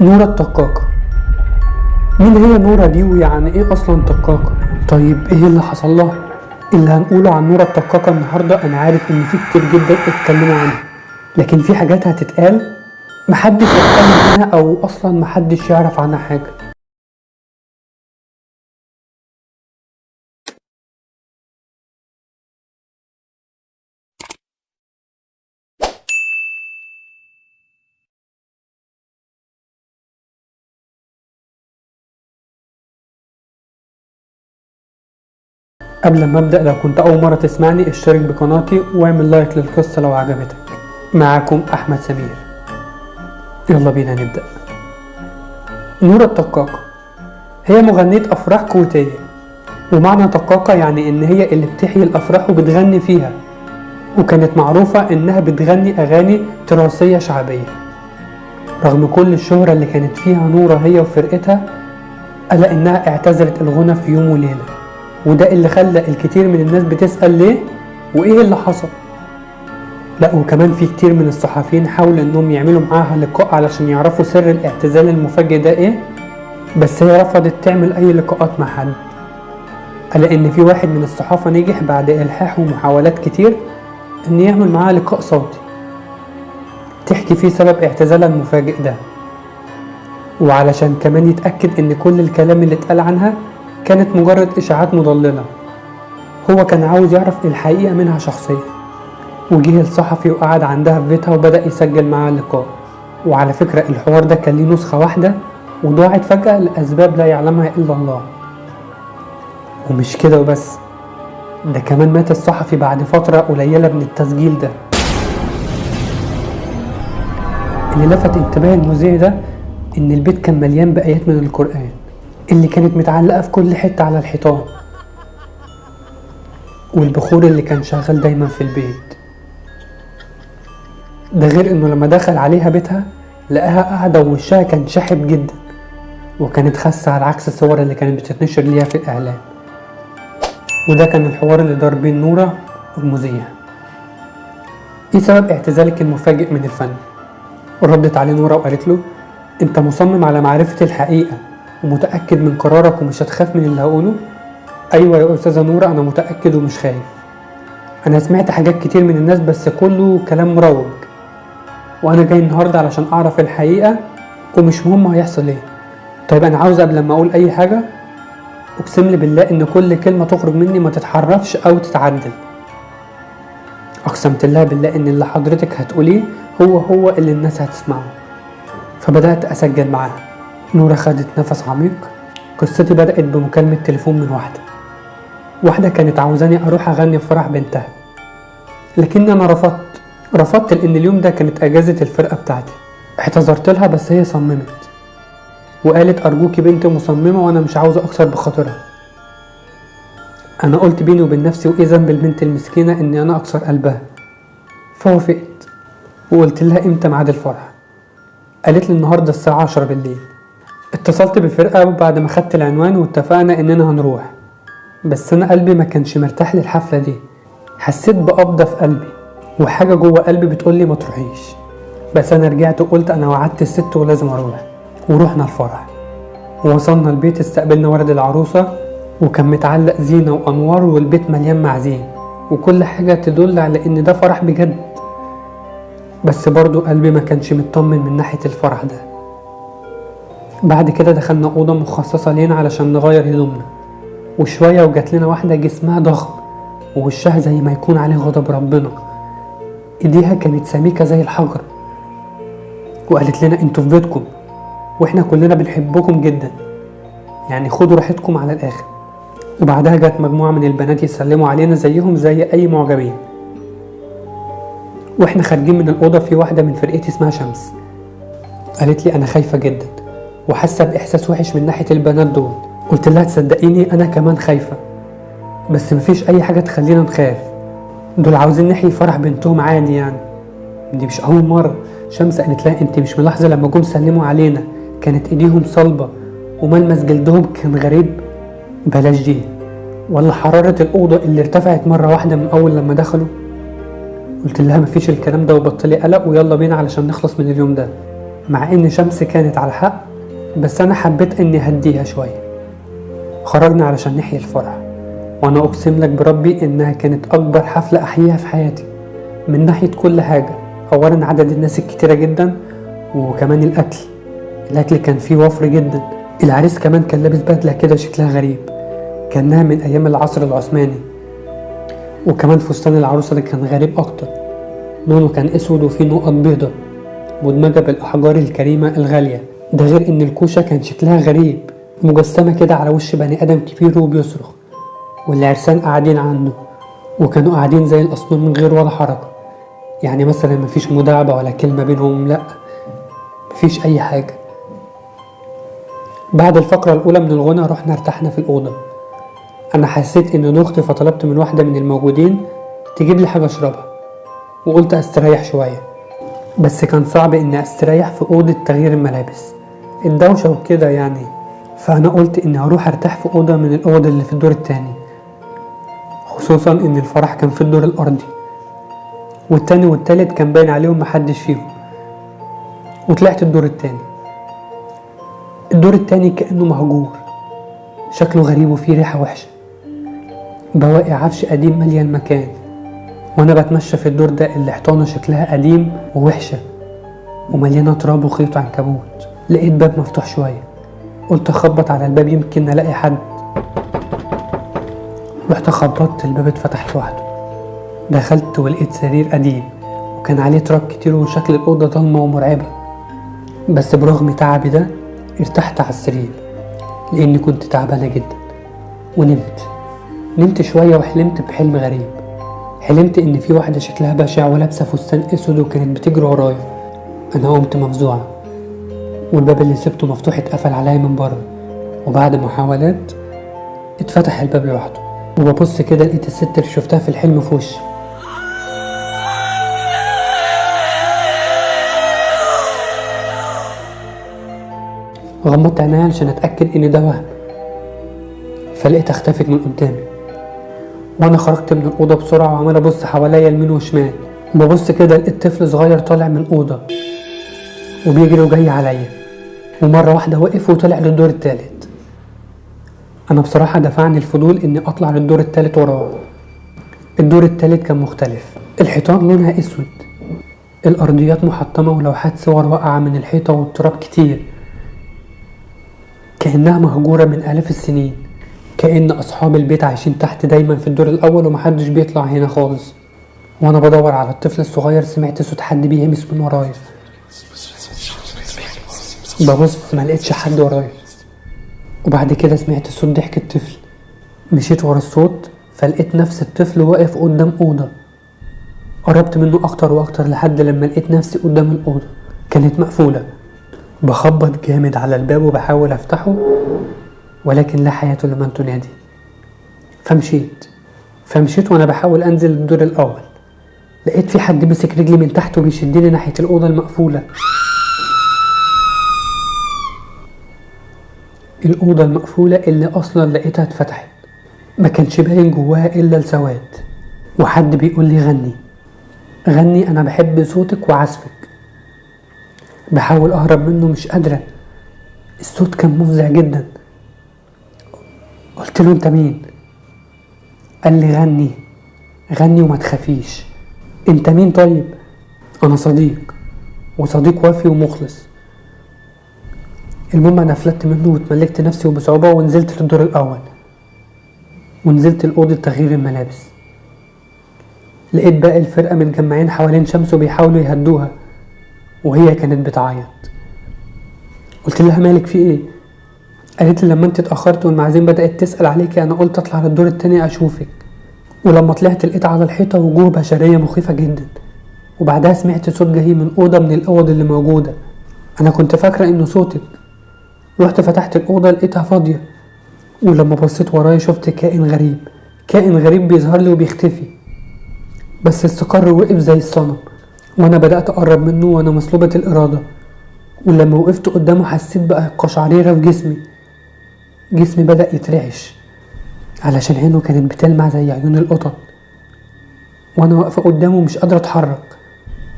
نورة الطقاقة. مين هي نورة دي ويعني ايه اصلا طقاقة؟ طيب ايه اللي حصل لها؟ اللي هنقوله عن نورة الطقاقة النهاردة انا عارف ان في كتير جدا اتكلموا عنها، لكن في حاجات هتتقال محدش يتكلم عنها او اصلا محدش يعرف عنها حاجة. قبل ما ابدأ، لو كنت اول مرة تسمعني اشترك بقناتي واعمل لايك للقصة لو عجبتك. معاكم احمد سمير، يلا بينا نبدأ. نورة الطقاقة هي مغنية افراح كويتية، ومعنى طقاقة يعني ان هي اللي بتحيي الافراح وبتغني فيها، وكانت معروفة انها بتغني اغاني تراثية شعبية. رغم كل الشهرة اللي كانت فيها نورة هي وفرقتها، الا انها اعتزلت الغنى في يوم وليلة، وده اللي خلى الكثير من الناس بتسأل ليه وايه اللي حصل. لا، وكمان في كتير من الصحفيين حاولوا انهم يعملوا معاها لقاء علشان يعرفوا سر الاعتزال المفاجئ ده ايه، بس هي رفضت تعمل اي لقاءات مع حد. الا ان في واحد من الصحافة نجح بعد الحاح ومحاولات كتير ان يعمل معاها لقاء صوتي تحكي فيه سبب اعتزالها المفاجئ ده، وعلشان كمان يتأكد ان كل الكلام اللي اتقال عنها كانت مجرد اشاعات مضللة. هو كان عاوز يعرف الحقيقة منها شخصيا، وجه الصحفي وقعد عندها في بيتها وبدأ يسجل معاها اللقاء. وعلى فكرة الحوار ده كان ليه نسخة واحدة وضاعت فجأة لأسباب لا يعلمها إلا الله. ومش كده وبس، ده كمان مات الصحفي بعد فترة قليلة من التسجيل ده. اللي لفت انتباه المذيع ده إن البيت كان مليان بآيات من القرآن اللي كانت متعلقة في كل حتة على الحيطان، والبخور اللي كان شغال دايما في البيت ده، غير انه لما دخل عليها بيتها لقاها قاعدة ووشها كان شاحب جدا، وكانت خاسة على عكس الصور اللي كانت بتتنشر ليها في الإعلام. وده كان الحوار اللي دار بين نورة والمذيع. ايه سبب اعتزالك المفاجئ من الفن؟ ردت عليه نورة وقالت له: انت مصمم على معرفة الحقيقة ومتأكد من قرارك ومش هتخاف من اللي هقوله؟ ايوه يا استاذة نورة، انا متأكد ومش خايف. انا سمعت حاجات كتير من الناس بس كله كلام مروج، وانا جاي النهاردة علشان اعرف الحقيقة ومش مهم هيحصل ايه. طيب انا عاوز قبل ما اقول اي حاجة اقسم لي بالله ان كل كلمة تخرج مني ما تتحرفش او تتعدل. اقسمت لها بالله ان اللي حضرتك هتقوليه هو اللي الناس هتسمعه. فبدأت اسجل معاها. نورة خدت نفس عميق. قصتي بدأت بمكالمة تليفون من واحدة كانت عاوزاني اروح اغني في فرح بنتها، لكن انا رفضت لان اليوم ده كانت اجازة الفرقة بتاعتي. اعتذرت لها بس هي صممت وقالت: ارجوكي بنتي مصممة وانا مش عاوزة اكسر بخاطرها. انا قلت بيني وبين نفسي وايه ذنب البنت المسكينة اني انا اكسر قلبها، فوافقت وقلت لها امتى ميعاد الفرح. قالت لي النهاردة الساعة 10 بالليل. اتصلت بالفرقة بعد ما خدت العنوان واتفقنا اننا هنروح، بس انا قلبي ما كانش مرتاح للحفلة دي. حسيت بقبضة في قلبي وحاجة جوه قلبي بتقولي ما تروحيش، بس انا رجعت وقلت انا وعدت الست ولازم اروح. ورحنا الفرح ووصلنا البيت، استقبلنا ولد العروسة وكان متعلق زينة وانوار والبيت مليان معازيم وكل حاجة تدل على ان ده فرح بجد. بس برضو قلبي ما كانش مطمن من ناحية الفرح ده. بعد كده دخلنا أوضة مخصصة لينا علشان نغير هدومنا، وشوية وجات لنا واحدة جسمها ضخم ووشها زي ما يكون عليه غضب ربنا. ايديها كانت سميكة زي الحجر، وقالت لنا: انتوا في بيتكم واحنا كلنا بنحبكم جدا، يعني خدوا راحتكم على الاخر. وبعدها جات مجموعة من البنات يسلموا علينا زيهم زي اي معجبين. واحنا خارجين من الأوضة في واحدة من فرقتي اسمها شمس قالت لي: انا خايفة جدا وحاسة باحساس وحش من ناحية البنات دول. قلت لها: تصدقيني انا كمان خايفة، بس مفيش اي حاجة تخلينا نخاف، دول عاوزين نحيي فرح بنتهم عادي، يعني دي مش اول مرة. شمس قالت لها: انت مش ملاحظة لما جم سلموا علينا كانت ايديهم صلبة وملمس جلدهم كان غريب؟ بلاش دي، ولا حرارة الأوضة اللي ارتفعت مرة واحدة من أول لما دخلوا. قلت لها: مفيش الكلام ده وبطلي قلق ويلا بينا علشان نخلص من اليوم ده. مع ان شمس كانت على الحق، بس انا حبيت اني اهديها شوية. خرجنا علشان نحيي الفرح، وانا اقسم لك بربي انها كانت اكبر حفلة احييها في حياتي من ناحية كل حاجة. اولا عدد الناس الكتيرة جدا، وكمان الاكل كان فيه وفر جدا. العريس كمان كان لابس بدلة كده شكلها غريب، كانها من ايام العصر العثماني. وكمان فستان العروسة ده كان غريب اكتر، لونه كان اسود وفيه نقط بيضة مدمجة بالاحجار الكريمة الغالية. ده غير ان الكوشة كان شكلها غريب، مجسمة كده على وش بني ادم كبير وبيصرخ، والعرسان قاعدين عنده، وكانوا قاعدين زي الاصنام من غير ولا حركة. يعني مثلا مفيش مداعبة ولا كلمة بينهم، لا مفيش اي حاجة. بعد الفقرة الاولى من الغنى رحنا ارتحنا في الاوضة. انا حسيت ان دوختي، فطلبت من واحدة من الموجودين تجيب لي حاجة اشربها، وقلت استريح شوية. بس كان صعب اني استريح في اوضة تغيير الملابس، الدوشة وكده يعني. فانا قلت اني هروح ارتاح في اوضة من الاوض اللي في الدور التاني، خصوصا ان الفرح كان في الدور الارضي، والتاني والتالت كان باين عليهم محدش فيهم. وطلعت الدور التاني. الدور التاني كأنه مهجور، شكله غريب وفيه ريحة وحشة، بواقي عفش قديم مالية المكان. وانا بتمشى في الدور ده اللي حيطانه شكلها قديم ووحشة ومليانة تراب وخيط عنكبوت، لقيت باب مفتوح شوية، قلت اخبط على الباب يمكن الاقي حد. رحت خبطت، الباب اتفتح لوحده. دخلت ولقيت سرير قديم وكان عليه تراب كتير، وشكل الأوضة ضلمة ومرعبة. بس برغم تعبي ده ارتحت على السرير، لأني كنت تعبانة جدا. نمت شوية، وحلمت بحلم غريب. حلمت إن في واحدة شكلها بشع ولابسة فستان أسود وكانت بتجري ورايا. أنا قمت مفزوعة، والباب اللي سبته مفتوح اتقفل عليا من بره، وبعد محاولات اتفتح الباب لوحده. وببص كده لقيت الست اللي شفتها في الحلم في وشي. غمضت عينيا علشان اتاكد ان ده وهم، فلقيت اختفت من قدامي. وانا خرجت من الاوضه بسرعه وعمال ابص حواليا يمين وشمال. ببص كده لقيت طفل صغير طالع من الاوضه وبيجري وجاي عليا، ومره واحده وقف وطلع للدور التالت. انا بصراحه دفعني الفضول اني اطلع للدور التالت وراه. الدور التالت كان مختلف، الحيطان لونها اسود، الارضيات محطمه ولوحات صور واقعه من الحيطه والتراب كتير، كأنها مهجورة من آلاف السنين. كأن أصحاب البيت عايشين تحت دايما في الدور الأول ومحدش بيطلع هنا خالص. وأنا بدور على الطفل الصغير سمعت صوت حد بيهمس من ورايا. ببص ملقتش حد ورايا، وبعد كده سمعت صوت ضحك الطفل. مشيت ورا الصوت فلقيت نفس الطفل واقف قدام أوضة. قربت منه أكتر وأكتر لحد لما لقيت نفسي قدام الأوضة، كانت مقفولة. بخبط جامد على الباب وبحاول افتحه، ولكن لا حياة لمن تنادي. فمشيت وانا بحاول انزل الدور الاول. لقيت في حد مسك رجلي من تحت وبيشدني ناحية الأوضة المقفولة. الأوضة المقفولة اللي أصلا لقيتها اتفتحت، ما كانش باين جواها إلا السواد، وحد بيقول لي غني أنا بحب صوتك وعزفك. بحاول أهرب منه مش قادرة، الصوت كان مفزع جدا. قلت له أنت مين؟ قال لي غني وما تخافيش. أنت مين طيب؟ أنا صديق، وصديق وافي ومخلص. المهم أنا فلت منه واتملكت نفسي وبصعوبة ونزلت للدور الأول، ونزلت الأوضة تغيير الملابس. لقيت باقي الفرقة متجمعين حوالين شمس وبيحاولوا يهدوها، وهي كانت بتعيط. قلت لها مالك في ايه؟ قالت لي لما انت اتأخرت والمعازيم بدأت تسأل عليكي انا قلت اطلع للدور التاني اشوفك، ولما طلعت لقيت على الحيطة وجوه بشرية مخيفة جدا، وبعدها سمعت صوت جاي من أوضة من الأوض اللي موجودة. انا كنت فاكرة انه صوتك. رحت فتحت الأوضة لقيتها فاضية، ولما بصيت ورايا شفت كائن غريب بيظهر لي وبيختفي، بس استقر ووقف زي الصنم. وانا بدأت اقرب منه وانا مسلوبة الإرادة، ولما وقفت قدامه حسيت بقى قشعريرة في جسمي بدأ يترعش، علشان عينه كانت بتلمع زي عيون القطط. وانا واقفة قدامه مش قادرة اتحرك،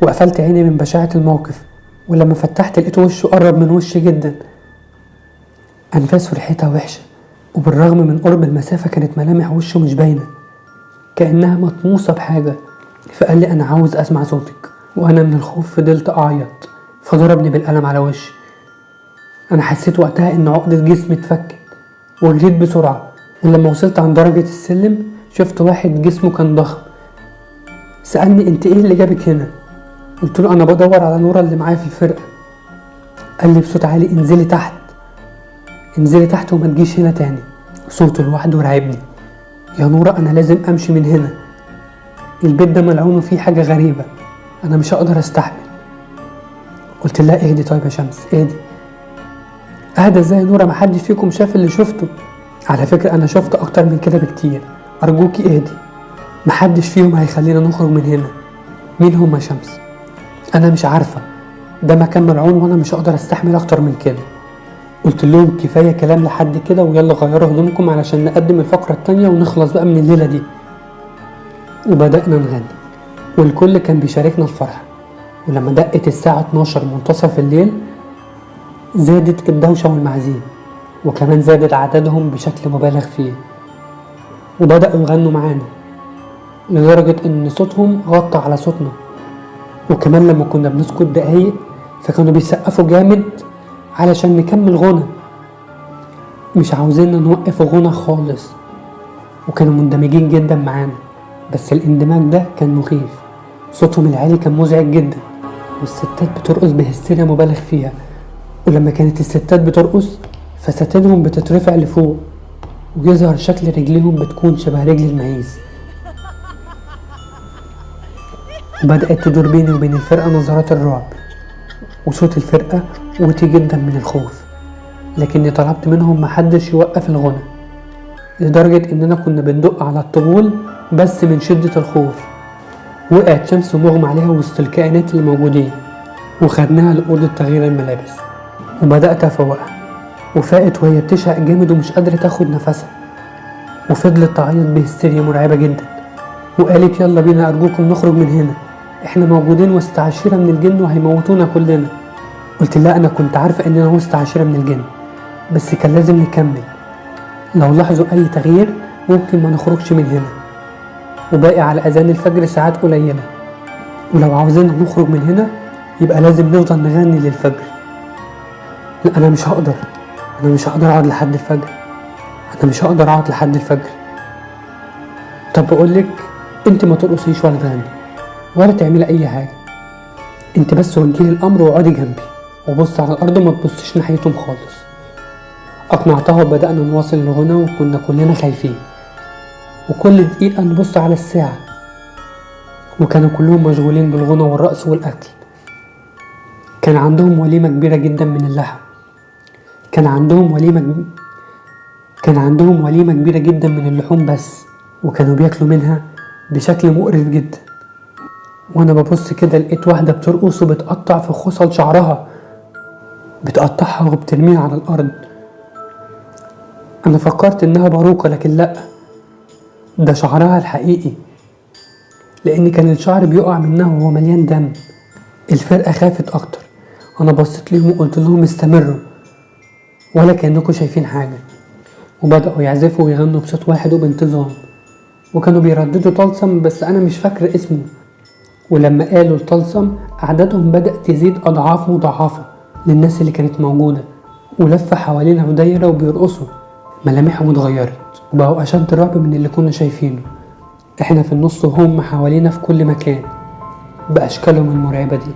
وقفلت عيني من بشاعة الموقف، ولما فتحت لقيت وشه قرب من وشي جدا. أنفاسه ريحتها وحشة، وبالرغم من قرب المسافة كانت ملامح وشه مش باينة، كأنها مطموسة بحاجة. فقال لي أنا عاوز أسمع صوتك، وأنا من الخوف فضلت أعيط، فضربني بالقلم على وشي. أنا حسيت وقتها إن عقدة جسمي اتفكت، وجريت بسرعة، ولما وصلت عند درجة السلم شفت واحد جسمه كان ضخم. سألني انت ايه اللي جابك هنا؟ قلت له انا بدور على نورة اللي معايا في الفرقة. قال لي بصوت عالي انزلي تحت، انزلي تحت وما تجيش هنا تاني. صوته لوحده رعبني. يا نورة انا لازم امشي من هنا، البيت ده ملعون وفيه حاجة غريبة، انا مش هقدر استحمل. قلت لها اهدي طيب يا شمس اهدي. اهدى ازاي يا نورة؟ محدش فيكم شاف اللي شفته. على فكرة انا شفت اكتر من كده بكتير، ارجوكي اهدي، محدش فيهم هيخلينا نخرج من هنا. مين هم يا شمس؟ انا مش عارفة، ده مكان ملعون وانا مش هقدر استحمل اكتر من كده. قلت لهم كفاية كلام لحد كده، ويلا غيروا هدومكم علشان نقدم الفقرة التانية ونخلص بقى من الليلة دي. وبدأنا نغني، والكل كان بيشاركنا الفرحة. ولما دقت الساعة 12 منتصف الليل زادت الدوشة والمعازيم، وكمان زادت عددهم بشكل مبالغ فيه، وبدأوا يغنوا معانا لدرجة ان صوتهم غطى على صوتنا. وكمان لما كنا بنسكت دقايق فكانوا بيسقفوا جامد علشان نكمل غنى، مش عاوزيننا نوقف غنى خالص. وكانوا مندمجين جدا معانا، بس الاندماج ده كان مخيف. صوتهم العالي كان مزعج جدا، والستات بترقص بهستيريا مبالغ فيها. ولما كانت الستات بترقص فساتينهم بتترفع لفوق، ويظهر شكل رجليهم بتكون شبه رجل المعيز. وبدأت تدور بيني وبين الفرقة نظرات الرعب، وصوت الفرقة وطي جدا من الخوف، لكني طلبت منهم محدش يوقف الغنى، لدرجة اننا كنا بندق على الطبول بس من شدة الخوف. وقعت شمس مغمى عليها وسط الكائنات اللي موجودين، وخدناها لأوضة تغيير الملابس، وبدأت أفوقها. وفاقت وهي بتشهق جامد ومش قادرة تاخد نفسها، وفضلت تعيط بهستيريا مرعبة جدا، وقالت يلا بينا أرجوكم نخرج من هنا، احنا موجودين وسط عشيرة من الجن وهيموتونا كلنا. قلت لا انا كنت عارفة اننا وسط عشيرة من الجن، بس كان لازم نكمل، لو لاحظوا اي تغيير ممكن ما نخرجش من هنا، وباقي على اذان الفجر ساعات قليلة، ولو عاوزين نخرج من هنا يبقى لازم نفضل نغني للفجر. لا انا مش هقدر اقعد لحد الفجر، طب بقولك انت ما ترقصيش ولا تغني ولا تعملي اي حاجة، انت بس وجهي الامر واقعدي جنبي وبص على الارض وما تبصيش ناحيتهم خالص. اقنعتها وبدأنا نواصل الغنى، وكنا كلنا خايفين، وكل دقيقة نبص على الساعة، وكانوا كلهم مشغولين بالغنى والرقص والاكل. كان عندهم وليمة كبيرة جدا من اللحم، كان عندهم وليمة كبيرة جدا من اللحوم بس، وكانوا بياكلوا منها بشكل مقرف جدا. وانا ببص كده لقيت واحدة بترقص وبتقطع في خصل شعرها، بتقطعها وبترميها على الارض. انا فكرت انها باروكة، لكن لا، ده شعرها الحقيقي، لان كان الشعر بيقع منها وهو مليان دم. الفرقة خافت اكتر، انا بصيت لهم وقلت لهم استمروا ولا كأنكم شايفين حاجة، وبدأوا يعزفوا ويغنوا بصوت واحد وبانتظام، وكانوا بيرددوا طلسم بس انا مش فاكر اسمه. ولما قالوا الطلسم اعدادهم بدأت تزيد اضعاف مضاعفة للناس اللي كانت موجودة، ولف حوالينا في دايرة وبيرقصوا، ملامحهم اتغيرت وبقوا اشد رعب من اللي كنا شايفينه. احنا في النص وهم حوالينا في كل مكان باشكالهم المرعبة دي،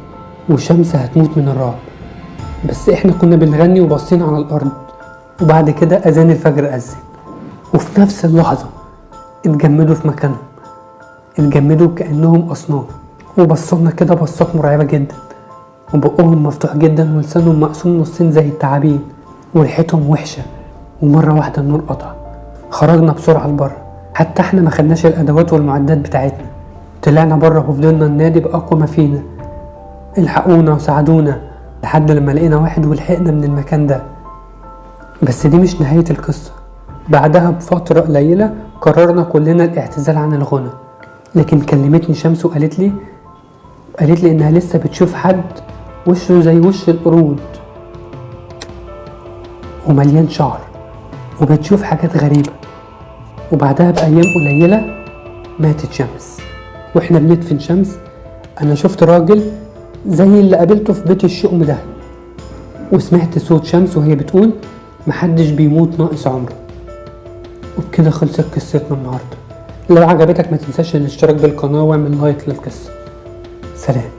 والشمس هتموت من الرعب، بس احنا كنا بنغني وبصين على الارض. وبعد كده اذان الفجر اذن، وفي نفس اللحظة اتجمدوا في مكانهم، اتجمدوا كأنهم اصنام، وبصونا كده بصات مرعبة جدا، وبقهم مفتوح جدا ولسانهم مقسوم نصين زي التعابين، وريحتهم وحشة. ومرة واحدة النور قطع، خرجنا بسرعة لبره، حتى احنا ما خدناش الادوات والمعدات بتاعتنا. طلعنا بره وفضلنا ننادي بأقوى ما فينا الحقونا وساعدونا، لحد لما لقينا واحد ولحقنا من المكان ده. بس دي مش نهاية القصة، بعدها بفترة قليلة قررنا كلنا الاعتزال عن الغنى، لكن كلمتني شمس وقالت لي انها لسه بتشوف حد وشه زي وش القرود ومليان شعر وبتشوف حاجات غريبة. وبعدها بأيام قليلة ماتت شمس. واحنا بندفن شمس انا شفت راجل زي اللي قابلته في بيت الشؤم ده، وسمعت صوت شمس وهي بتقول محدش بيموت ناقص عمره. وبكده خلصت قصتنا النهاردة. لو عجبتك ما تنساش الاشتراك بالقناة واعمل لايك للقصة. سلام.